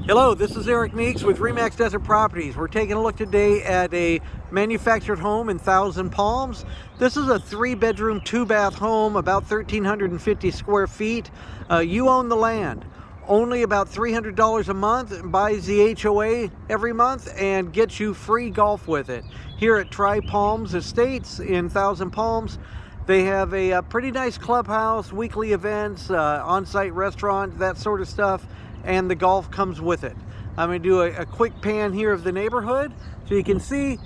Hello, this is EricGMeeks with RE/MAX Desert Properties. We're taking a look today at a manufactured home in Thousand Palms. This is a 3-bedroom, 2-bath home, about 1,350 square feet. You own the land. Only about $300 a month, buys the HOA every month, and gets you free golf with it. Here at Tri Palms Estates in Thousand Palms, they have a pretty nice clubhouse, weekly events, on-site restaurant, that sort of stuff, and the golf comes with it. I'm going to do a quick pan here of the neighborhood so you can see.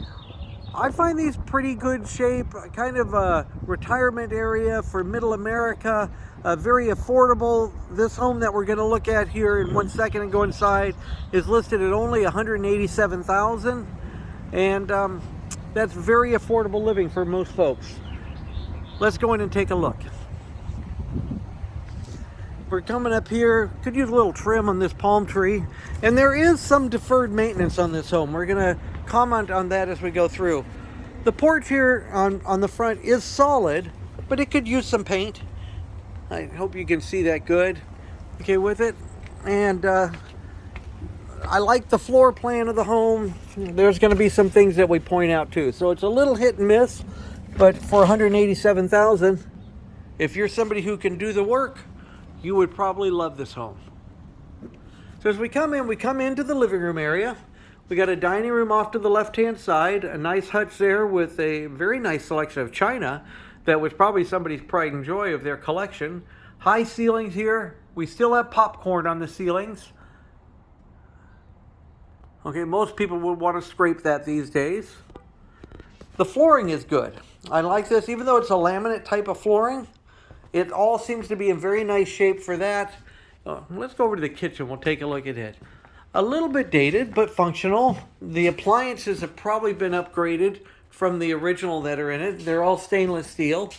I find these pretty good shape, kind of a retirement area for middle America, very affordable. This home that we're going to look at here in 1 second and go inside is listed at only $187,000, and that's very affordable living for most folks. Let's go in and take a look. We're coming up here, could use a little trim on this palm tree, and there is some deferred maintenance on this home. We're going to comment on that as we go through. The porch here on the front is solid, but it could use some paint. I hope you can see that good, okay, with it. And I like the floor plan of the home. There's going to be some things that we point out too. So it's a little hit and miss, but for $187,000, if you're somebody who can do the work, you would probably love this home. So as we come into the living room area. We got a dining room off to the left-hand side, a nice hutch there with a very nice selection of china that was probably somebody's pride and joy of their collection. High ceilings here. We still have popcorn on the ceilings. Okay, most people would want to scrape that these days. The flooring is good. I like this, even though it's a laminate type of flooring. It all seems to be in very nice shape for that. Let's go over to the kitchen. We'll take a look at it. A little bit dated, but functional. The appliances have probably been upgraded from the original that are in it. They're all stainless steel.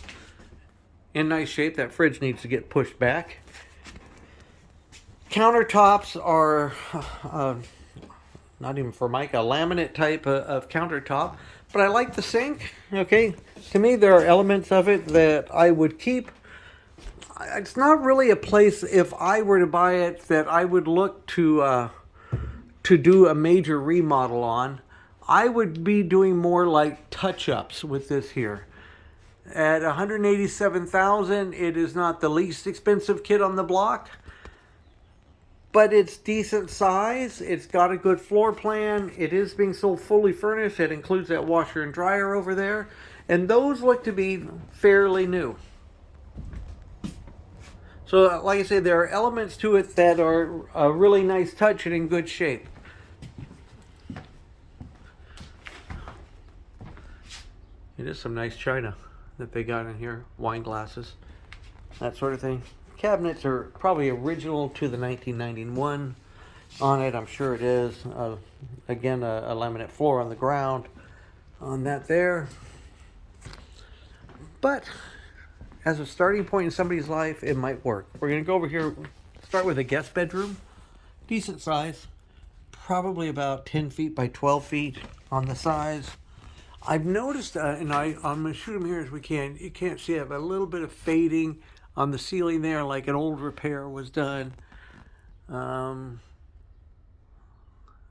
In nice shape. That fridge needs to get pushed back. Countertops are not even Formica, laminate type of countertop. But I like the sink. Okay, to me there are elements of it that I would keep. It's not really a place, if I were to buy it, that I would look to do a major remodel on. I would be doing more like touch-ups with this here. At $187,000, it is not the least expensive kit on the block, but it's decent size. It's got a good floor plan. It is being sold fully furnished. It includes that washer and dryer over there, and those look to be fairly new. So, like I said, there are elements to it that are a really nice touch and in good shape. It is some nice china that they got in here. Wine glasses, that sort of thing. Cabinets are probably original to the 1991 on it. I'm sure it is. Again, a laminate floor on the ground on that there. But as a starting point in somebody's life, it might work. We're going to go over here, start with a guest bedroom. Decent size. Probably about 10 feet by 12 feet on the size. I've noticed, and I'm going to shoot them here as we can. You can't see it, but a little bit of fading on the ceiling there, like an old repair was done.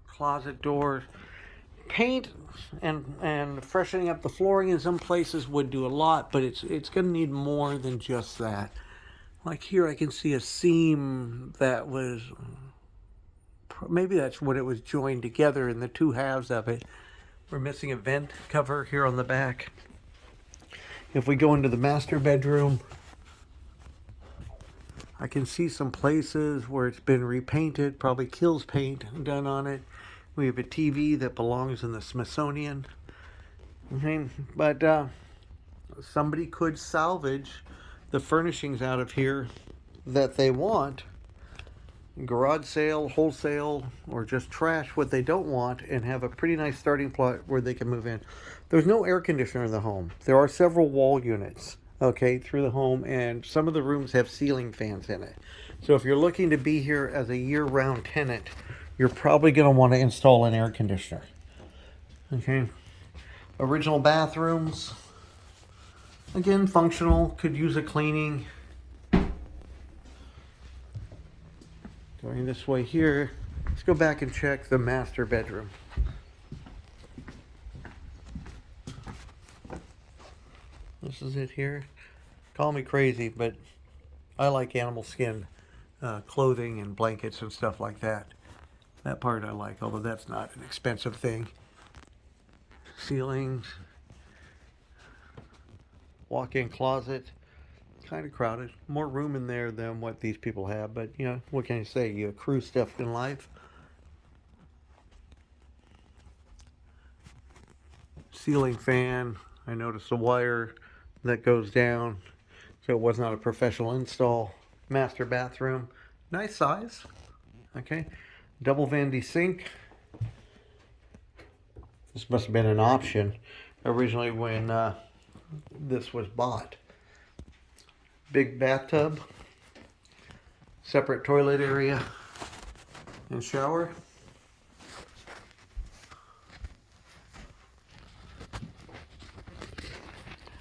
Closet doors. Paint and freshening up the flooring in some places would do a lot, but it's going to need more than just that. Like here I can see a seam that was, maybe that's when it was joined together in the two halves of it. We're missing a vent cover here on the back. If we go into the master bedroom, I can see some places where it's been repainted, probably Kills paint done on it. We have a TV that belongs in the Smithsonian. Okay. But somebody could salvage the furnishings out of here that they want. Garage sale, wholesale, or just trash what they don't want and have a pretty nice starting plot where they can move in. There's no air conditioner in the home. There are several wall units, okay, through the home, and some of the rooms have ceiling fans in it. So if you're looking to be here as a year-round tenant, you're probably going to want to install an air conditioner. Okay. Original bathrooms. Again, functional. Could use a cleaning. Going this way here, Let's go back and check the master bedroom. This is it here. Call me crazy, but I like animal skin clothing and blankets and stuff like that. That part I like, although that's not an expensive thing. Ceilings, walk-in closet, kind of crowded. More room in there than what these people have, but you know, what can you say? You accrue stuff in life. Ceiling fan, I noticed the wire that goes down, so it was not a professional install. Master bathroom, nice size. Okay, double vanity sink. This must have been an option originally when this was bought. Big bathtub, separate toilet area and shower.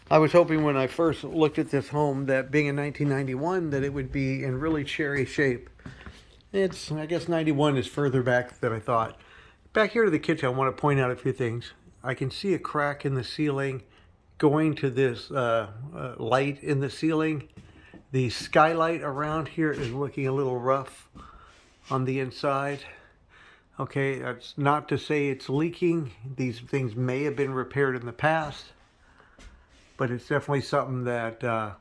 I was hoping when I first looked at this home that being in 1991 that it would be in really cherry shape. I guess 91 is further back than I thought. Back here to the kitchen, I want to point out a few things. I can see a crack in the ceiling going to this light in the ceiling. The skylight around here is looking a little rough on the inside. Okay, that's not to say it's leaking. These things may have been repaired in the past, but it's definitely something that